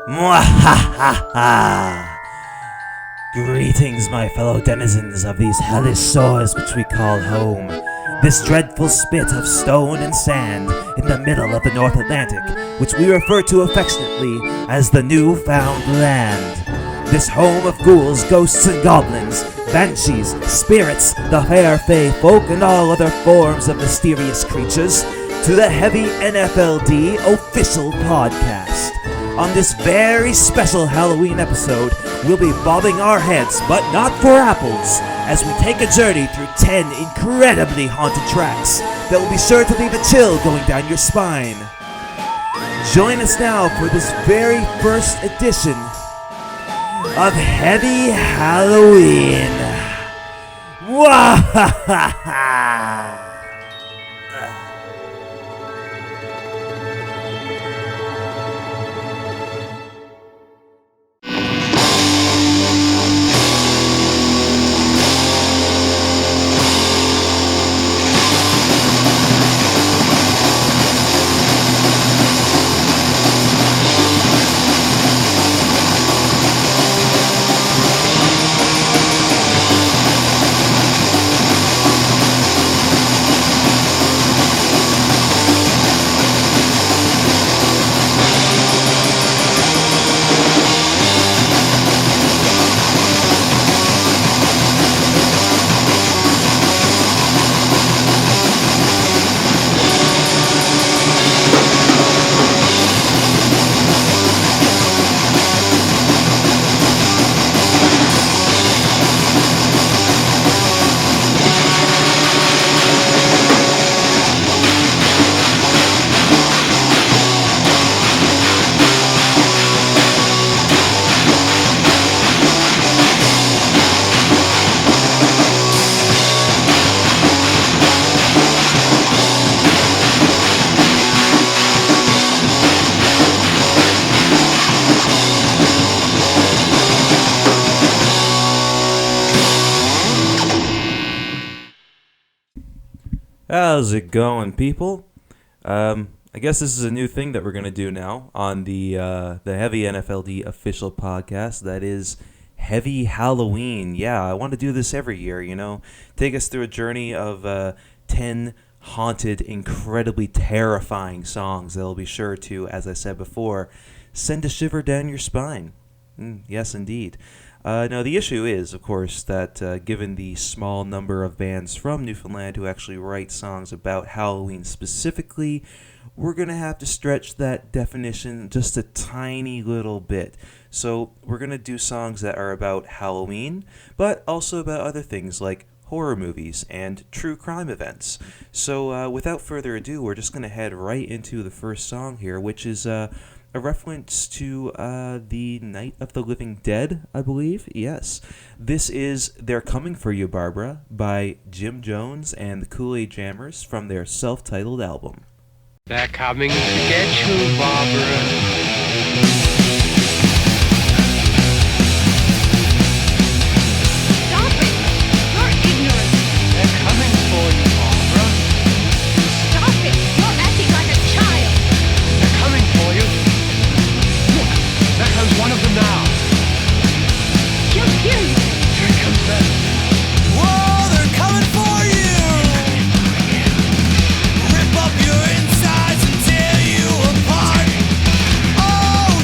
Mwahaha! Greetings, my fellow denizens of these hellish shores which we call home. This dreadful spit of stone and sand in the middle of the North Atlantic, which we refer to affectionately as the Newfound Land. This home of ghouls, ghosts, and goblins, banshees, spirits, the fair fae folk, and all other forms of mysterious creatures, to the Heavy NFLD official podcast. On this very special Halloween episode, we'll be bobbing our heads, but not for apples, as we take a journey through 10 incredibly haunted tracks that will be sure to leave a chill going down your spine. Join us now for this very first edition of Heavy Halloween. Wahahaha! How's it going, people? I guess this is a new thing that we're going to do now on the Heavy NFLD official podcast. That is Heavy Halloween. Yeah, I want to do this every year, take us through a journey of 10 haunted, incredibly terrifying songs that will be sure to, as I said before, send a shiver down your spine. Yes, indeed. Now, the issue is, of course, that given the small number of bands from Newfoundland who actually write songs about Halloween specifically, we're going to have to stretch that definition just a tiny little bit. So we're going to do songs that are about Halloween, but also about other things like horror movies and true crime events. So without further ado, we're just going to head right into the first song here, which is a reference to the Night of the Living Dead, I believe. Yes. This is They're Coming For You, Barbara, by Jim Jones and the Kool-Aid Jammers from their self-titled album. They're coming to get you, Barbara. Rip up your insides and tear you apart. Oh,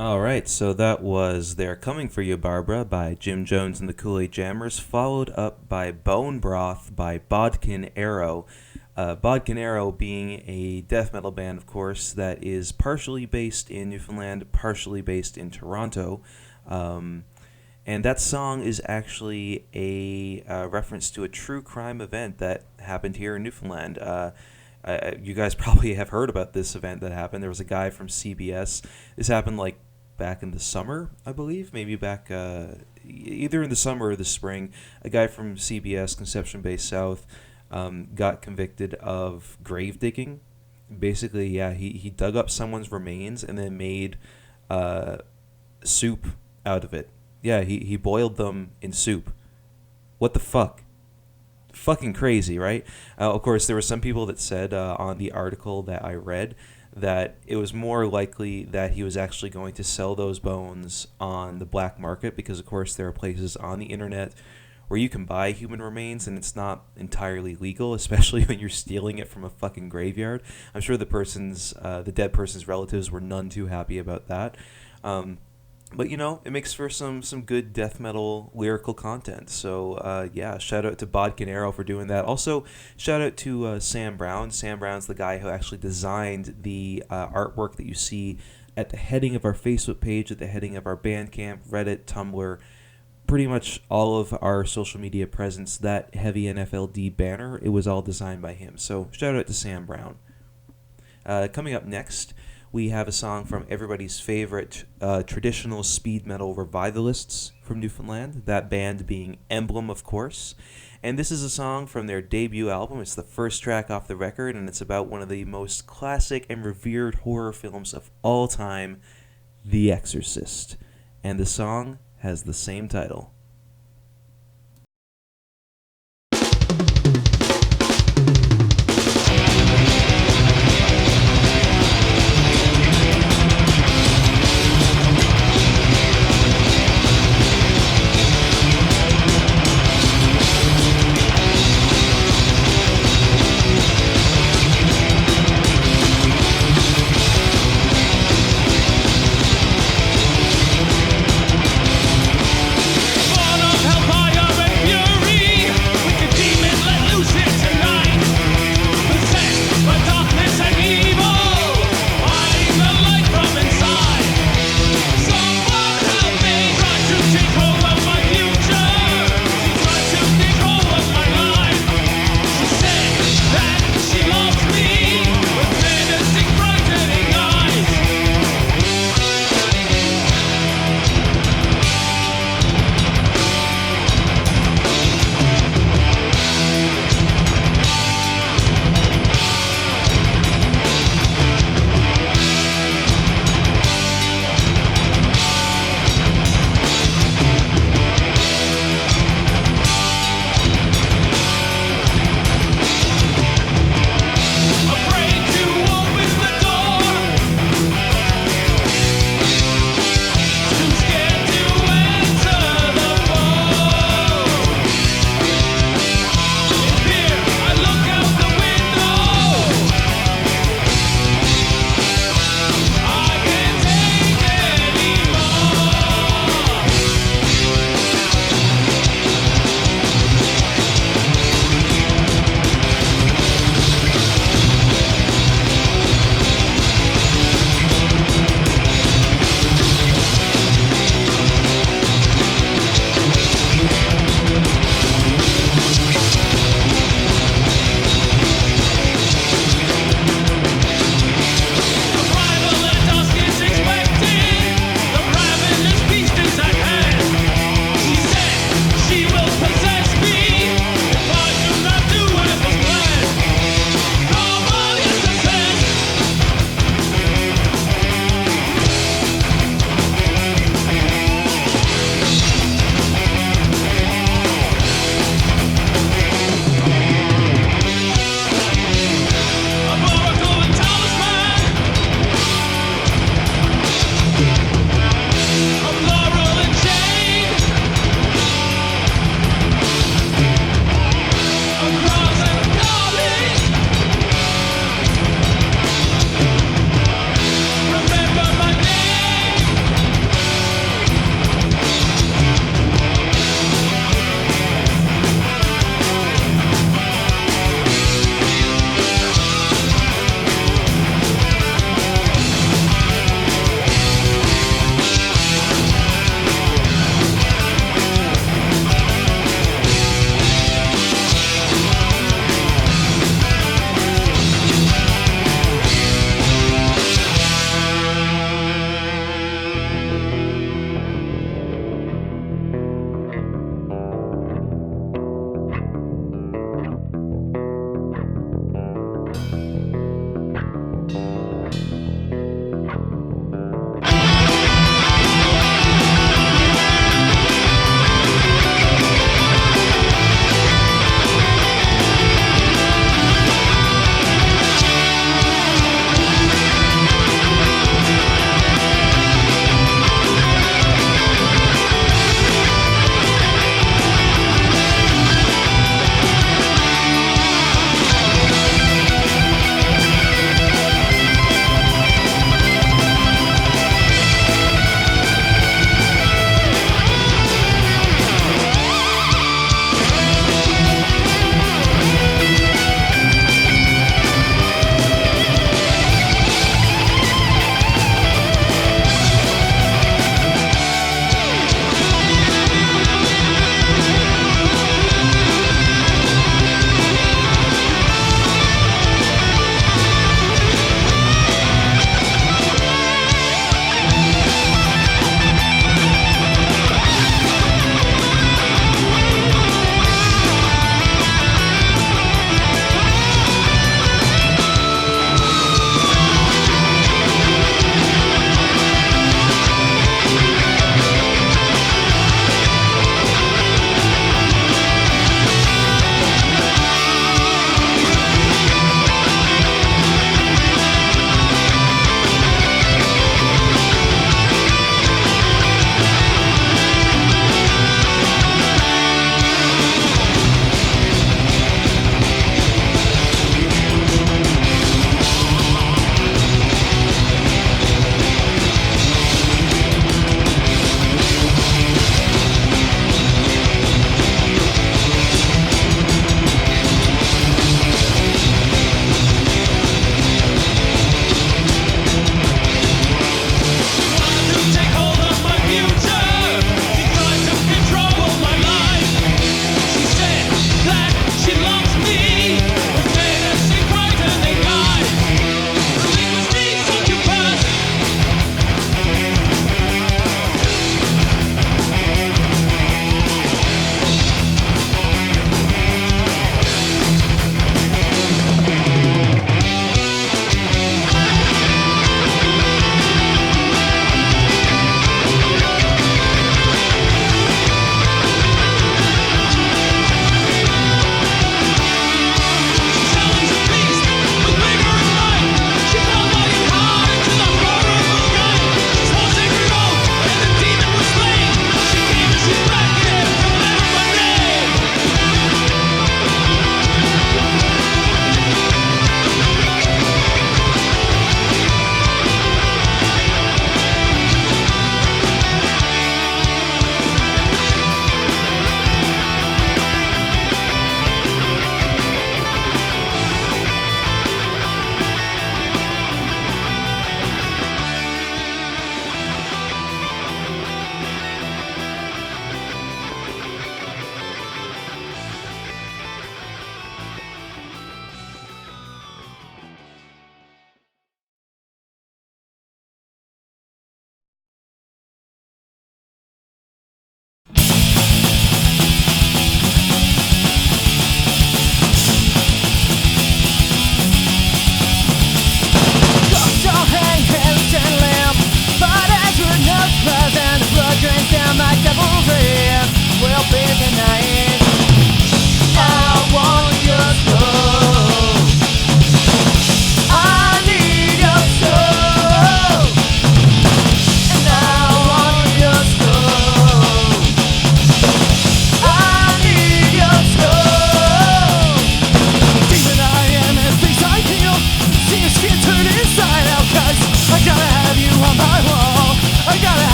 All right, so that was They're Coming For You, Barbara by Jim Jones and the Kool-Aid Jammers, followed up by Bone Broth by Bodkin Arrow. Bodkin Arrow being a death metal band, of course, that is partially based in Newfoundland, partially based in Toronto. And that song is actually a reference to a true crime event that happened here in Newfoundland. You guys probably have heard about this event that happened. There was a guy from CBS. This happened like back in the summer, I believe, maybe back either in the summer or the spring. A guy from CBS, Conception Bay South, got convicted of grave digging. Basically, yeah, he dug up someone's remains and then made soup out of it. Yeah, he boiled them in soup. What the fuck? Fucking crazy, right? Of course, there were some people that said on the article that I read that it was more likely that he was actually going to sell those bones on the black market because, of course, there are places on the internet where you can buy human remains and it's not entirely legal, especially when you're stealing it from a fucking graveyard. I'm sure the dead person's relatives were none too happy about that. But, you know, it makes for some good death metal lyrical content. So, yeah, shout out to Bodkin Arrow for doing that. Also, shout out to Sam Brown. Sam Brown's the guy who actually designed the artwork that you see at the heading of our Facebook page, at the heading of our Bandcamp, Reddit, Tumblr, pretty much all of our social media presence. That heavy NFLD banner, it was all designed by him. So, shout out to Sam Brown. Coming up next, we have a song from everybody's favorite traditional speed metal revivalists from Newfoundland, that band being Emblem, of course. And this is a song from their debut album. It's the first track off the record, and it's about one of the most classic and revered horror films of all time, The Exorcist. And the song has the same title. Fuck!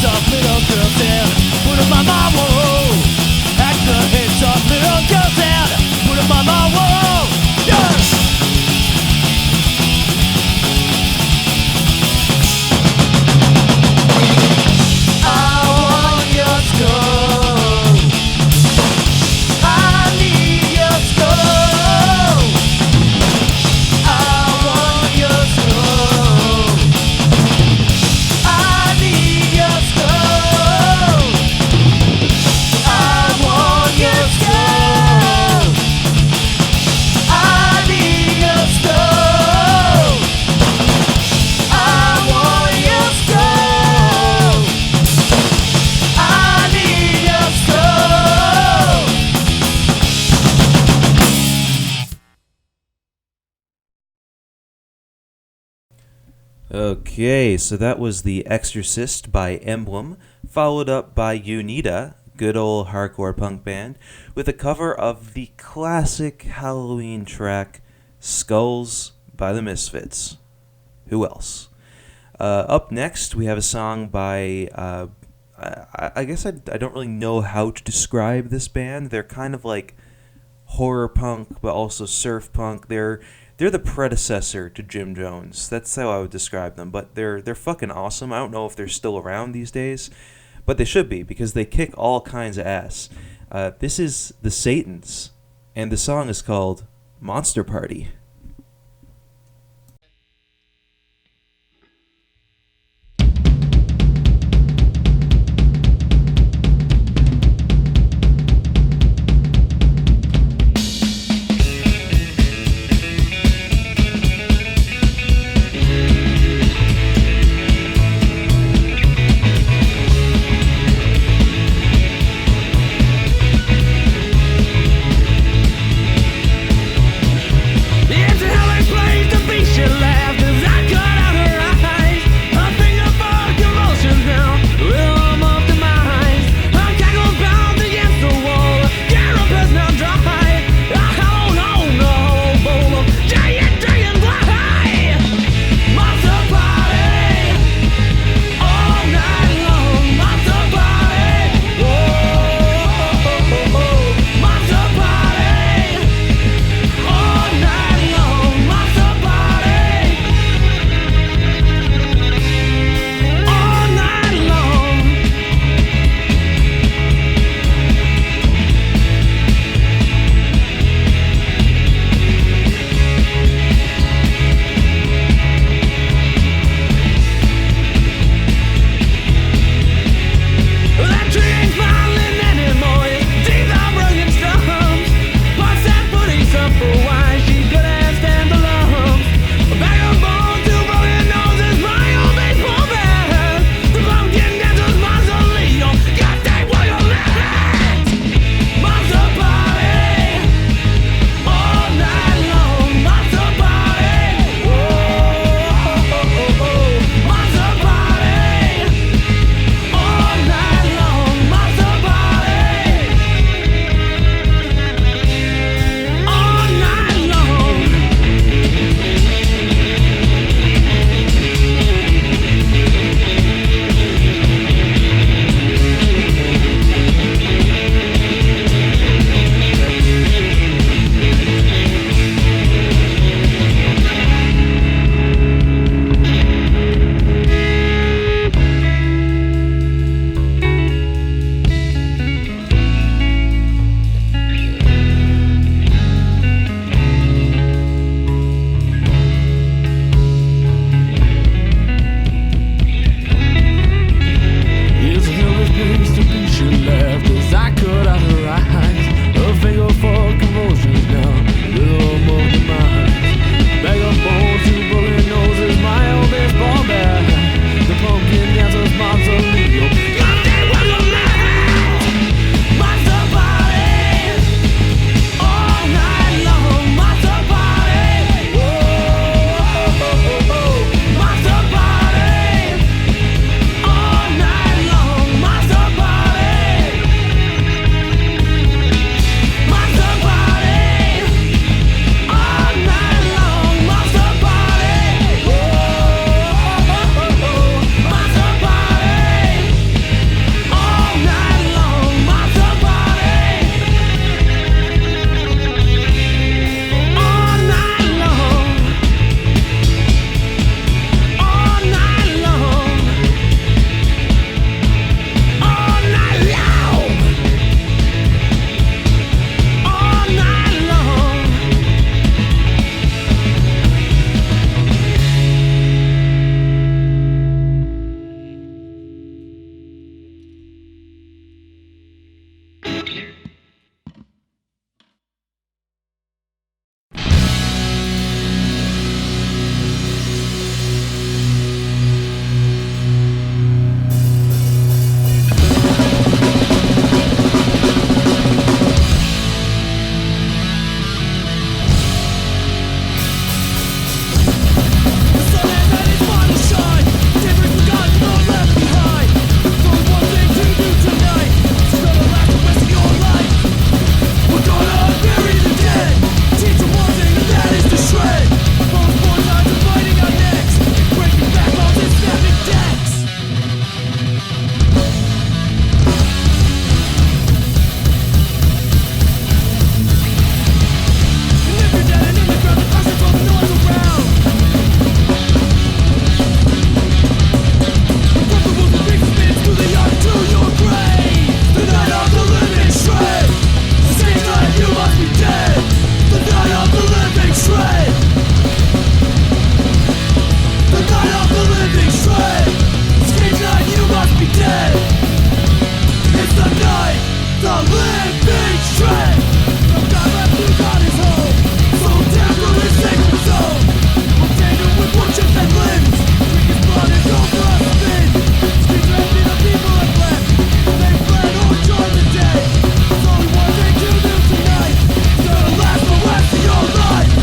of little girls and put 'em on my wall. Hack the heads of little girls and put 'em on my wall. Yeah! Okay, so that was The Exorcist by Emblem, followed up by Uneeda, good old hardcore punk band, with a cover of the classic Halloween track Skulls by the Misfits. Who else? Up next, we have a song by, I guess I don't really know how to describe this band. They're kind of like horror punk, but also surf punk. They're the predecessor to Jim Jones. That's how I would describe them. But they're fucking awesome. I don't know if they're still around these days, but they should be because they kick all kinds of ass. This is the Satans, and the song is called Monster Party. Yeah! living shred. The God left who got his home, so down to his sacred zone. Container with worship and limbs, drink his blood and go for a spin. Streets are empty, the people have left. They fled or joined the dead. There's only one thing to do tonight. It's gonna last the rest of your life.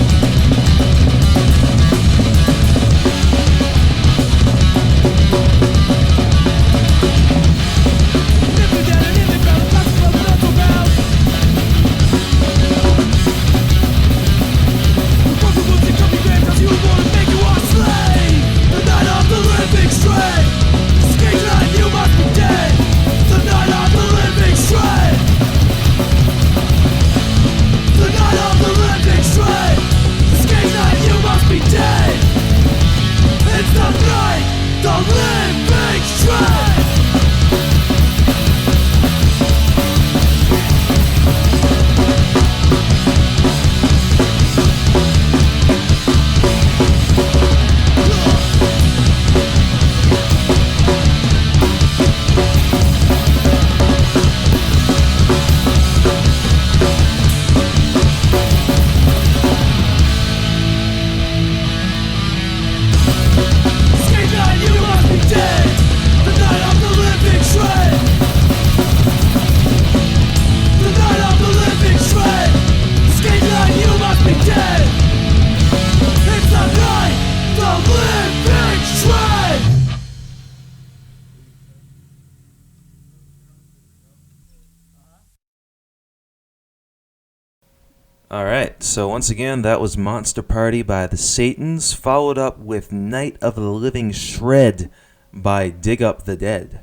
Alright, so once again, that was Monster Party by the Satans, followed up with Night of the Living Shred by Dig Up the Dead.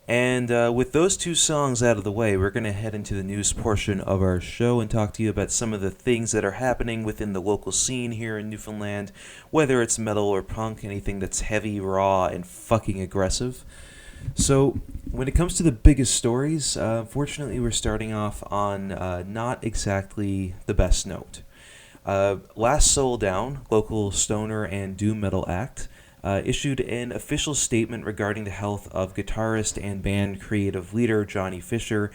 And with those two songs out of the way, we're going to head into the news portion of our show and talk to you about some of the things that are happening within the local scene here in Newfoundland, whether it's metal or punk, anything that's heavy, raw, and fucking aggressive. So, when it comes to the biggest stories, unfortunately we're starting off on not exactly the best note. Last Soul Down, local stoner and doom metal act, issued an official statement regarding the health of guitarist and band creative leader Johnny Fisher.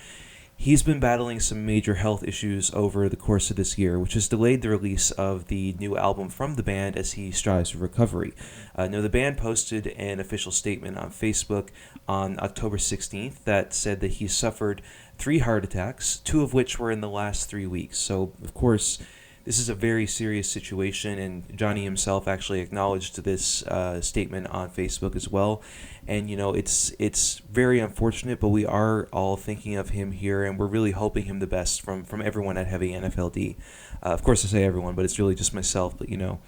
He's been battling some major health issues over the course of this year, which has delayed the release of the new album from the band as he strives for recovery. Now, the band posted an official statement on Facebook on October 16th that said that he suffered 3 heart attacks, 2 of which were in the last 3 weeks. So, of course, this is a very serious situation, and Johnny himself actually acknowledged this statement on Facebook as well. And, you know, it's very unfortunate, but we are all thinking of him here, and we're really hoping him the best from everyone at Heavy NFLD. Of course, I say everyone, but it's really just myself. But, you know,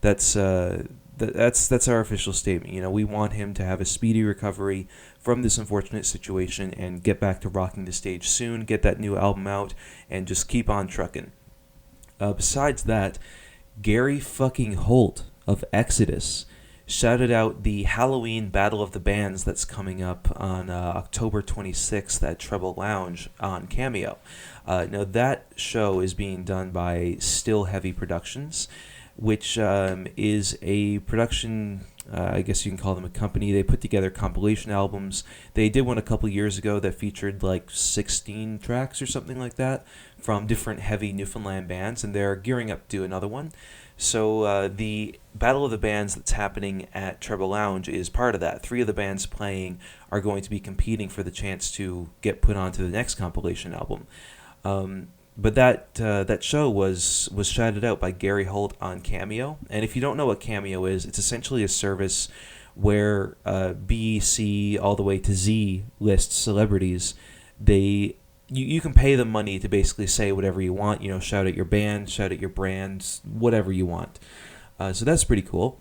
that's our official statement. You know, we want him to have a speedy recovery from this unfortunate situation and get back to rocking the stage soon, get that new album out, and just keep on trucking. Besides that, Gary fucking Holt of Exodus shouted out the Halloween Battle of the Bands that's coming up on October 26th at Treble Lounge on Cameo. Now, that show is being done by Still Heavy Productions, which is a production, I guess you can call them a company. They put together compilation albums. They did one a couple years ago that featured like 16 tracks or something like that from different heavy Newfoundland bands, and they're gearing up to do another one. So the Battle of the Bands that's happening at Treble Lounge is part of that. 3 of the bands playing are going to be competing for the chance to get put onto the next compilation album. But that show was shouted out by Gary Holt on Cameo. And if you don't know what Cameo is, it's essentially a service where B, C, all the way to Z list celebrities. You can pay them money to basically say whatever you want. You know, shout at your band, shout at your brands, whatever you want. So that's pretty cool.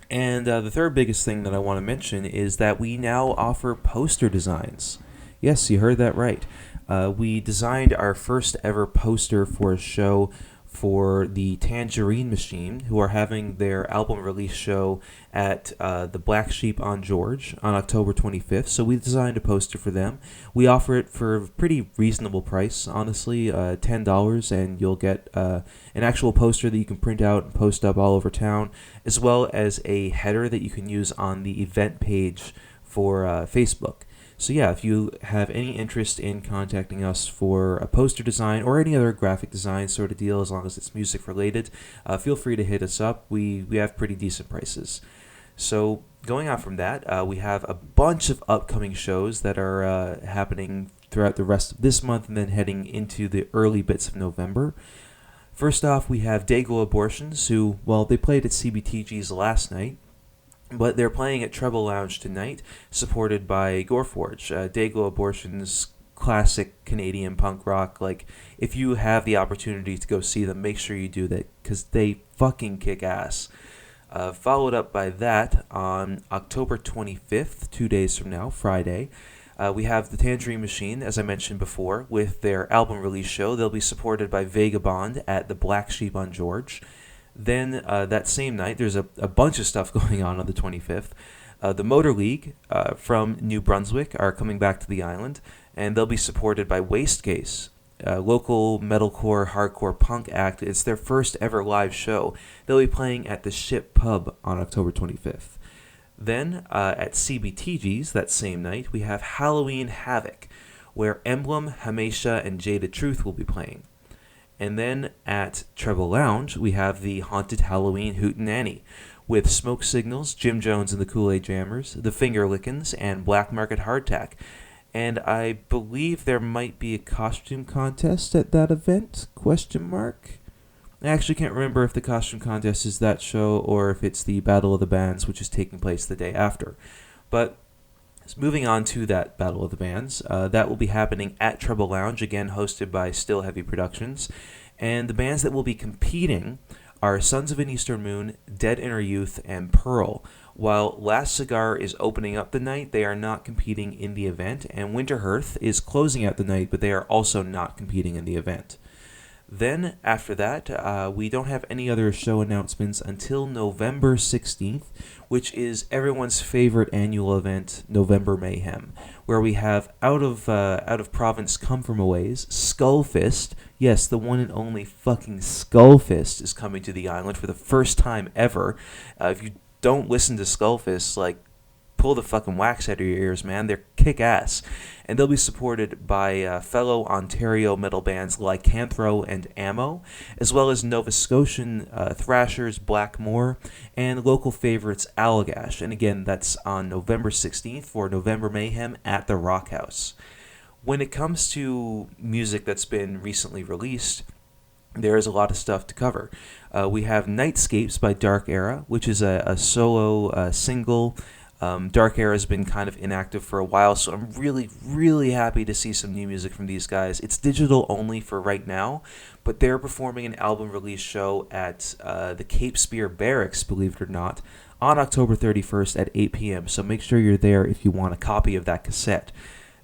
And the third biggest thing that I want to mention is that we now offer poster designs. Yes, you heard that right. We designed our first ever poster for a show for the Tangerine Machine, who are having their album release show at the Black Sheep on George on October 25th. So we designed a poster for them. We offer it for a pretty reasonable price, honestly, $10, and you'll get an actual poster that you can print out and post up all over town, as well as a header that you can use on the event page for Facebook. So yeah, if you have any interest in contacting us for a poster design or any other graphic design sort of deal, as long as it's music related, feel free to hit us up. We have pretty decent prices. So going on from that, we have a bunch of upcoming shows that are happening throughout the rest of this month and then heading into the early bits of November. First off, we have Dago Abortions, who, well, they played at CBTG's last night, but they're playing at Treble Lounge tonight, supported by Goreforge. Dago Abortions, classic Canadian punk rock. Like, if you have the opportunity to go see them, make sure you do that, because they fucking kick ass. Followed up by that on October 25th, 2 days from now, Friday. We have the Tangerine Machine, as I mentioned before, with their album release show. They'll be supported by Vagabond at the Black Sheep on George. Then that same night, there's a bunch of stuff going on the 25th. The Motor League from New Brunswick are coming back to the island, and they'll be supported by Wastecase, a local metalcore, hardcore punk act. It's their first ever live show. They'll be playing at the Ship Pub on October 25th. Then, at CBTG's that same night, we have Halloween Havoc, where Emblem, Hamesha, and Jada Truth will be playing. And then at Treble Lounge, we have the Haunted Halloween Hootenanny, with Smoke Signals, Jim Jones and the Kool-Aid Jammers, the Finger Lickins, and Black Market Hardtack. And I believe there might be a costume contest at that event, ? I actually can't remember if the costume contest is that show or if it's the Battle of the Bands, which is taking place the day after. But moving on to that Battle of the Bands, that will be happening at Treble Lounge, again hosted by Still Heavy Productions. And the bands that will be competing are Sons of an Eastern Moon, Dead Inner Youth, and Pearl. While Last Cigar is opening up the night, they are not competing in the event. And Winter Hearth is closing out the night, but they are also not competing in the event. Then, after that, we don't have any other show announcements until November 16th, which is everyone's favorite annual event, November Mayhem, where we have out of province come from aways, Skullfist. Yes, the one and only fucking Skullfist is coming to the island for the first time ever. If you don't listen to Skullfist, like, pull the fucking wax out of your ears, man. They're kick-ass. And they'll be supported by fellow Ontario metal bands Lycanthro and Ammo, as well as Nova Scotian thrashers Blackmore, and local favorites Allagash. And again, that's on November 16th for November Mayhem at the Rock House. When it comes to music that's been recently released, there is a lot of stuff to cover. We have Nightscapes by Dark Era, which is a solo single. Dark Era has been kind of inactive for a while, so I'm really, really happy to see some new music from these guys. It's digital only for right now, but they're performing an album release show at the Cape Spear Barracks, believe it or not, on October 31st at 8 p.m., so make sure you're there if you want a copy of that cassette.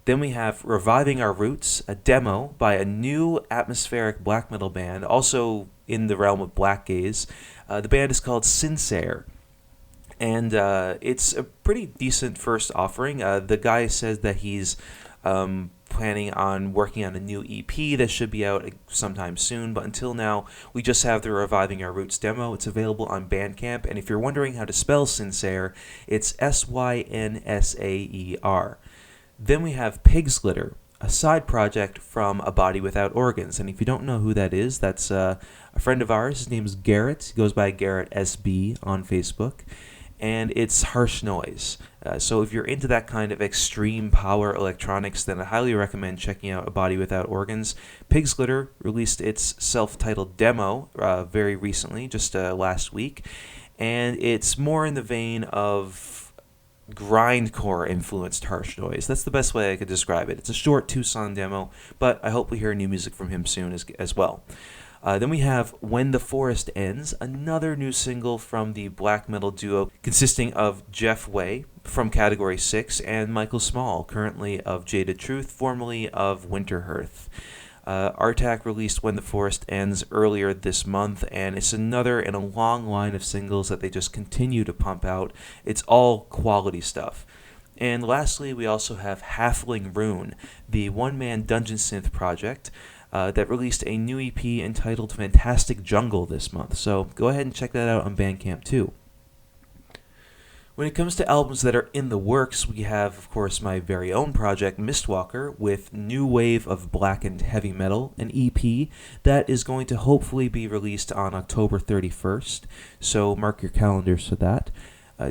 Then we have Reviving Our Roots, a demo by a new atmospheric black metal band, also in the realm of black gaze. The band is called Sincere. And it's a pretty decent first offering. The guy says that he's planning on working on a new EP that should be out sometime soon. But until now, we just have the Reviving Our Roots demo. It's available on Bandcamp. And if you're wondering how to spell Sincere, it's Synsaer. Then we have Pig's Litter, a side project from A Body Without Organs. And if you don't know who that is, that's a friend of ours. His name is Garrett. He goes by Garrett SB on Facebook. And it's harsh noise. So if you're into that kind of extreme power electronics, then I highly recommend checking out A Body Without Organs. Pig's Litter released its self-titled demo very recently, just last week. And it's more in the vein of grindcore-influenced harsh noise. That's the best way I could describe it. It's a short 2-song demo, but I hope we hear new music from him soon as well. Then we have When the Forest Ends, another new single from the black metal duo consisting of Jeff Way from Category 6 and Michael Small, currently of Jada Truth, formerly of Winter Hearth. Artak released When the Forest Ends earlier this month, and it's another in a long line of singles that they just continue to pump out. It's all quality stuff. And lastly, we also have Halfling Rune, the one-man dungeon synth project, that released a new EP entitled Fantastic Jungle this month. So go ahead and check that out on Bandcamp too. When it comes to albums that are in the works, we have, of course, my very own project, Mistwalker, with New Wave of Blackened Heavy Metal, an EP that is going to hopefully be released on October 31st, so mark your calendars for that.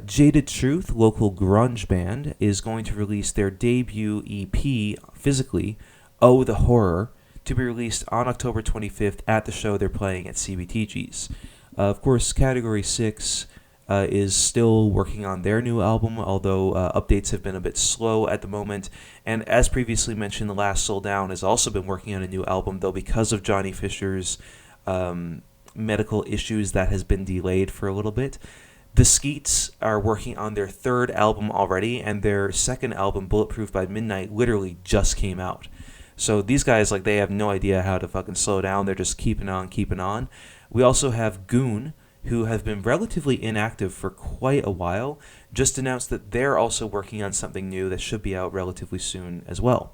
Jaded Truth, local grunge band, is going to release their debut EP physically, Oh the Horror, to be released on October 25th at the show they're playing at CBTG's. Of course, Category 6 is still working on their new album, although updates have been a bit slow at the moment. And as previously mentioned, The Last Soul Down has also been working on a new album, though because of Johnny Fisher's medical issues, that has been delayed for a little bit. The Skeets are working on their third album already, and their second album, Bulletproof by Midnight, literally just came out. So these guys, like, they have no idea how to fucking slow down. They're just keeping on. We also have Goon, who have been relatively inactive for quite a while, just announced that they're also working on something new that should be out relatively soon as well.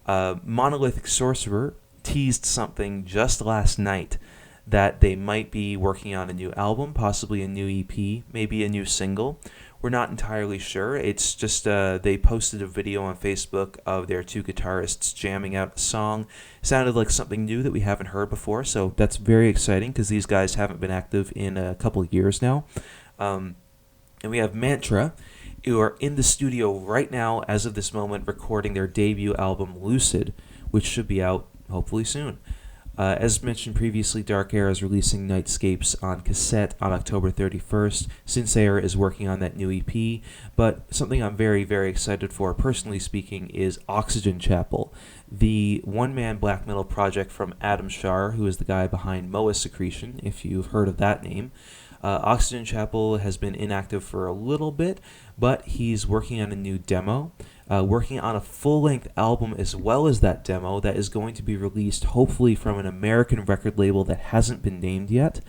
Monolithic Sorcerer teased something just last night that they might be working on a new album, possibly a new EP, maybe a new single. We're not entirely sure. It's just they posted a video on Facebook of their two guitarists jamming out a song. Sounded like something new that we haven't heard before, so that's very exciting because these guys haven't been active in a couple of years now. And we have Mantra, who are in the studio right now, as of this moment, recording their debut album, Lucid, which should be out hopefully soon. As mentioned previously, Dark Air is releasing Nightscapes on cassette on October 31st. Sincere is working on that new EP, but something I'm very, very excited for, personally speaking, is Oxygen Chapel, the one-man black metal project from Adam Shar, who is the guy behind Moa Secretion, if you've heard of that name. Oxygen Chapel has been inactive for a little bit, but he's working on a new demo. Working on a full-length album as well as that demo that is going to be released hopefully from an American record label that hasn't been named yet.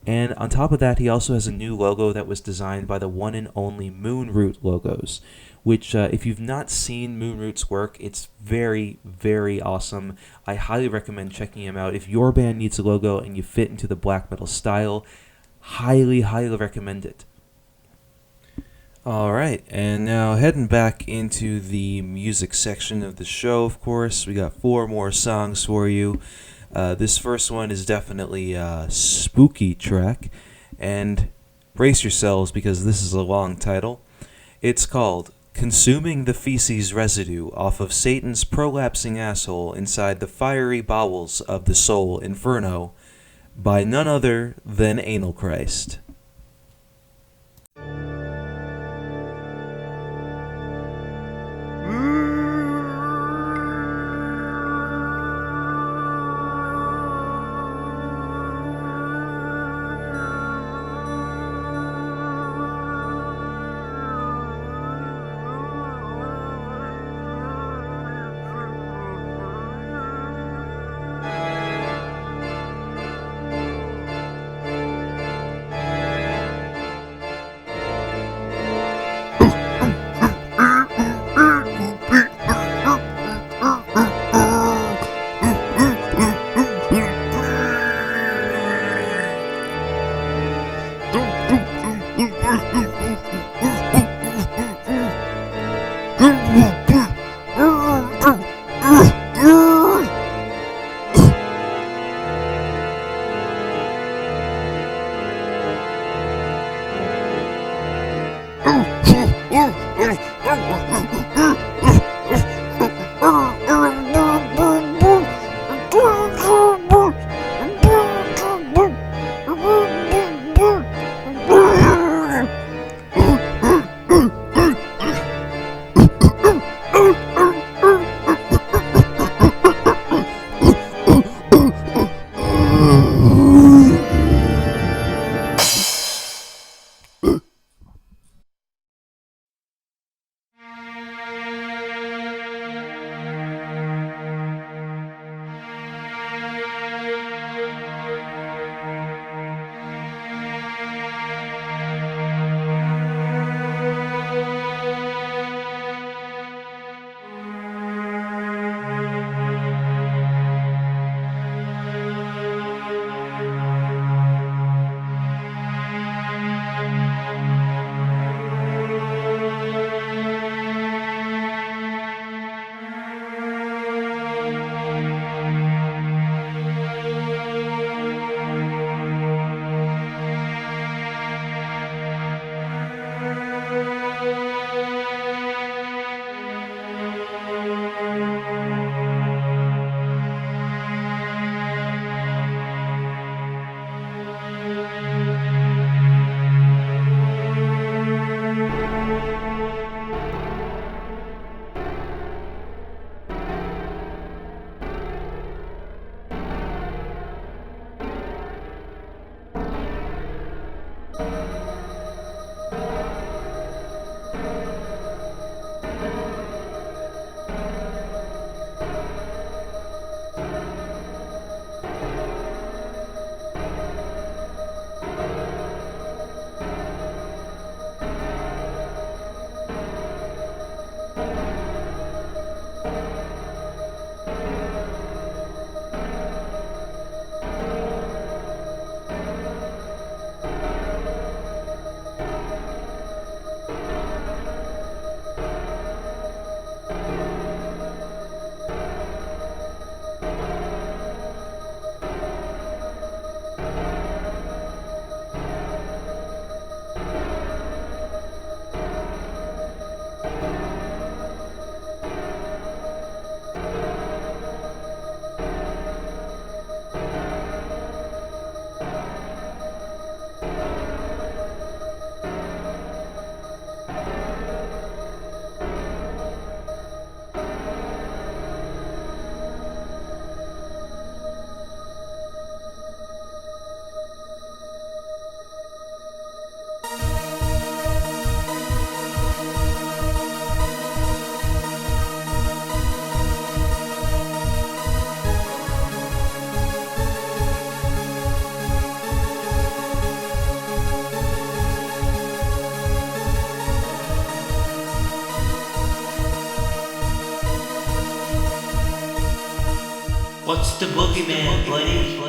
And on top of that, he also has a new logo that was designed by the one and only Moonroot Logos, which if you've not seen Moonroot's work, it's very, very awesome. I highly recommend checking him out. If your band needs a logo and you fit into the black metal style, highly, highly recommend it. Alright, and now heading back into the music section of the show, of course. We got 4 more songs for you. This first one is definitely a spooky track, and brace yourselves because this is a long title. It's called Consuming the Feces Residue off of Satan's Prolapsing Asshole Inside the Fiery Bowels of the Soul Inferno by none other than Anal Christ. What's the boogeyman, buddy?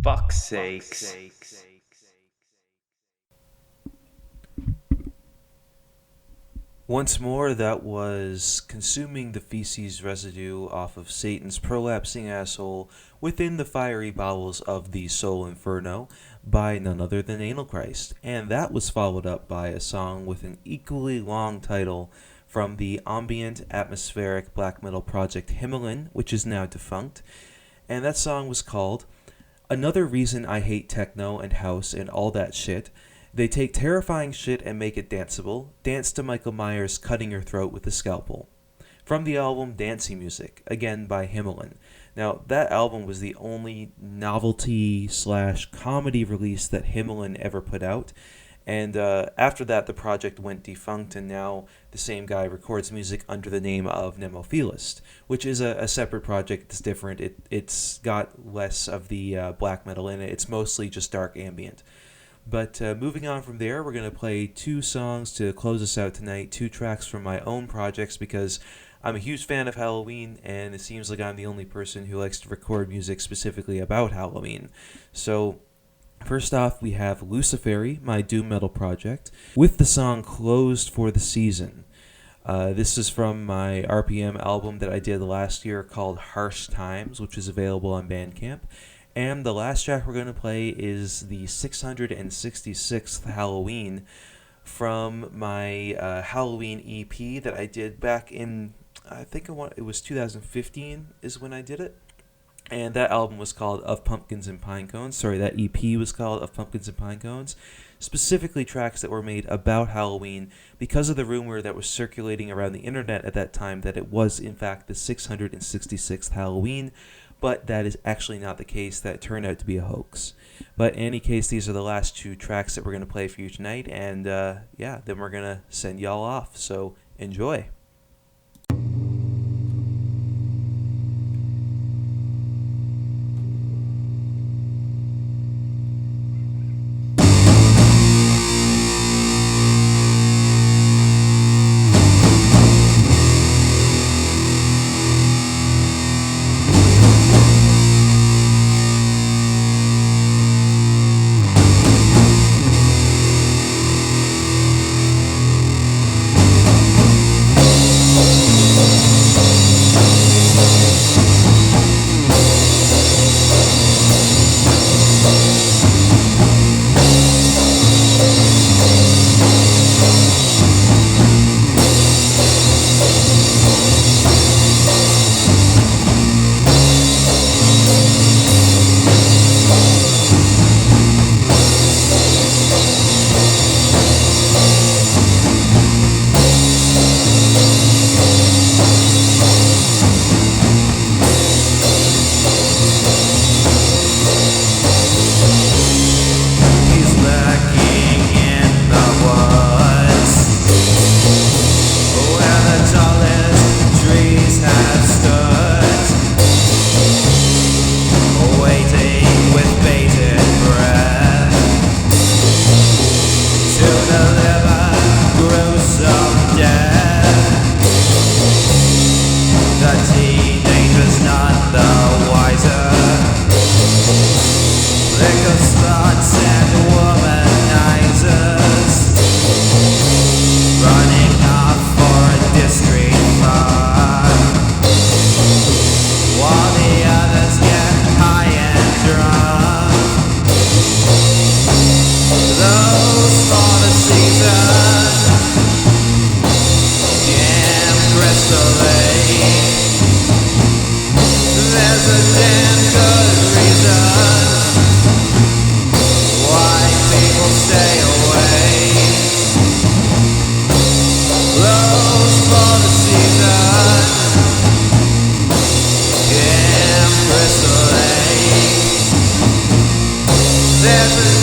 Fuck's sakes. Once more, that was Consuming the Feces Residue off of Satan's Prolapsing Asshole Within the Fiery Bowels of the Soul Inferno by none other than Anal Christ. And that was followed up by a song with an equally long title from the ambient atmospheric black metal project Himmelen, which is now defunct. And that song was called Another Reason I Hate Techno and House and All That Shit. They take terrifying shit and make it danceable. Dance to Michael Myers cutting your throat with a scalpel. From the album Dancy Music, again by Himmelen. Now, that album was the only novelty/comedy release that Himmelen ever put out. And after that, the project went defunct, and now the same guy records music under the name of Nemophilist, which is a separate project. It's different. It's got less of the black metal in it. It's mostly just dark ambient. But moving on from there, we're going to play two songs to close us out tonight, two tracks from my own projects, because I'm a huge fan of Halloween, and it seems like I'm the only person who likes to record music specifically about Halloween. So first off, we have Lucifairy, my doom metal project, with the song Closed for the Season. This is from my RPM album that I did last year called Harsh Times, which is available on Bandcamp. And the last track we're going to play is the 666th Halloween from my Halloween EP that I did back in, I think it was 2015 is when I did it. And that album was called Of Pumpkins and Pine Cones. Sorry, that EP was called Of Pumpkins and Pine Cones. Specifically tracks that were made about Halloween because of the rumor that was circulating around the internet at that time that it was, in fact, the 666th Halloween. But that is actually not the case. That turned out to be a hoax. But in any case, these are the last two tracks that we're going to play for you tonight. And then we're going to send y'all off. So enjoy.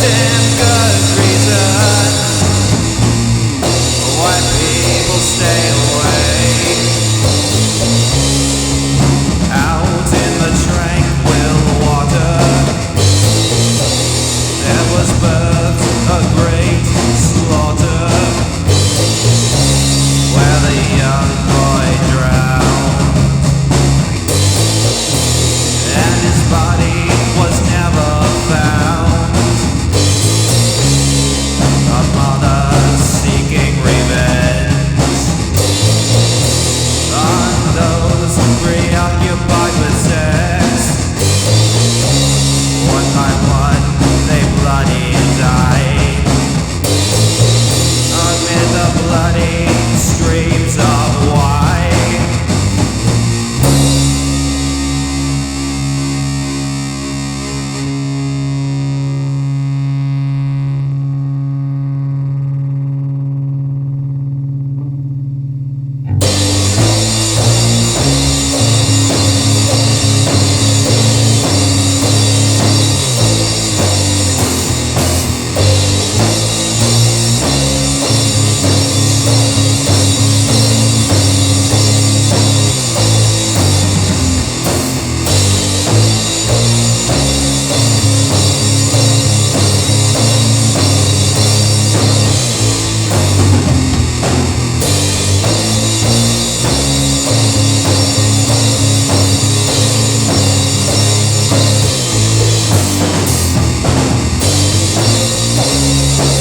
damn good reason why people stay away. Out in the tranquil water, there was birthed a great slaughter, where the young boy drowned, and his body was never found. A mother seeking revenge on those preoccupied with sex. One by one they bloody died amid the bloody screams of why.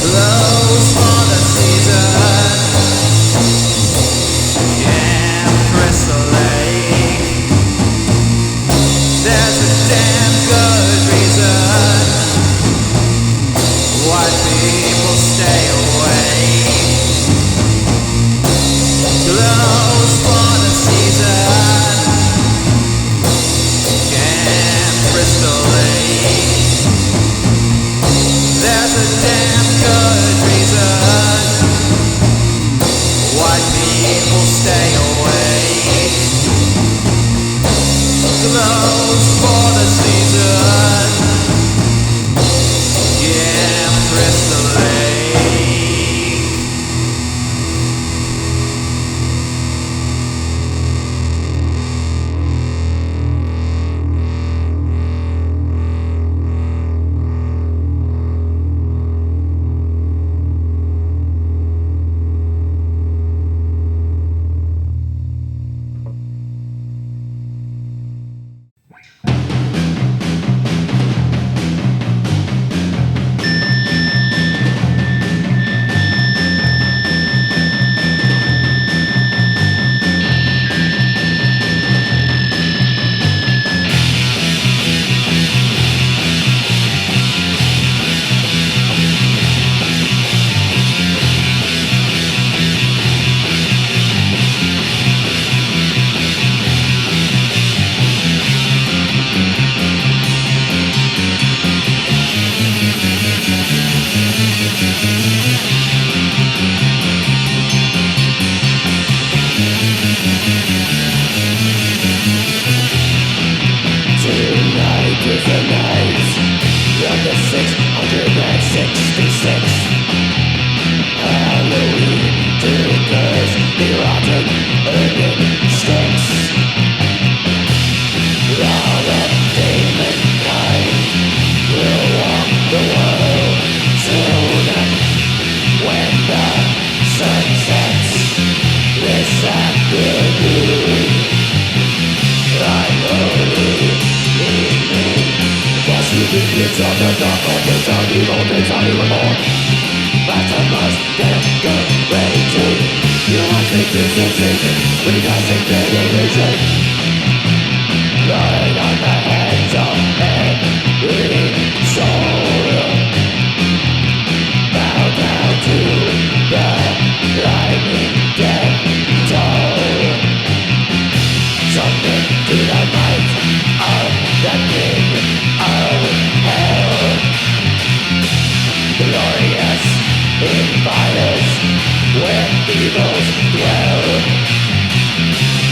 Close for the season, Camp Crystal Lake. There's a damn good reason why people stay away. Close for the season, Camp Crystal Lake. There's a damn good reason why people stay away. Close for the season, Camp Crystal Lake.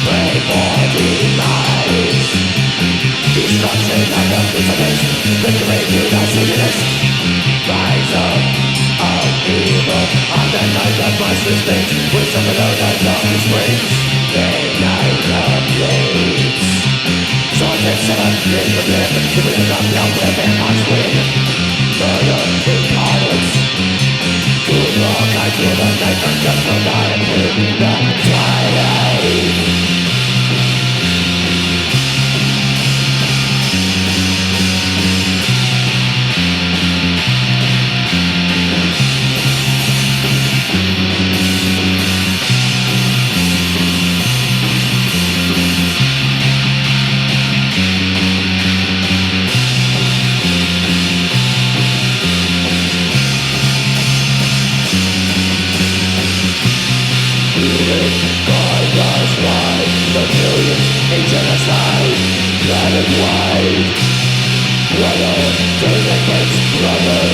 Pray for demise. Destruction of the crucifix, victory to the Satanist. Rise up of evil on the night of monstrous things. With some of those that darkness springs, ignite the blades. Swords and seven in the grip, giving up the weapon on swing. Murder incarnates. To walk out through the night, just to die in the twilight. The millions in genocide, red and white. Brother, turn against brother.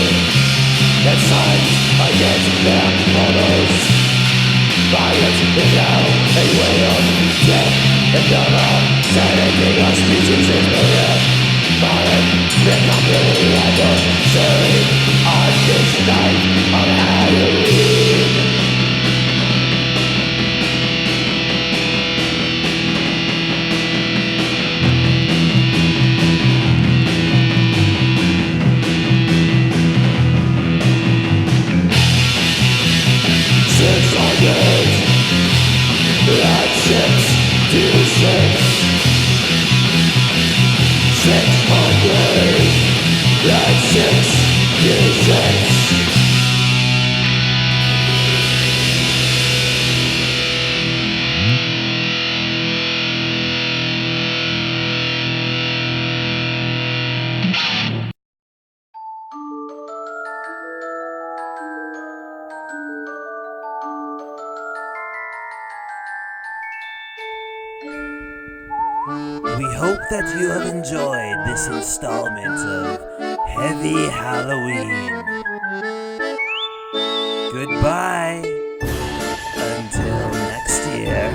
And signs against their brothers. Violence is now a way of death. And the sanity of species is the death. Violence become really adversary on this night of Halloween. At 626 600 at 626. We hope that you have enjoyed this installment of Heavy Halloween. Goodbye until next year.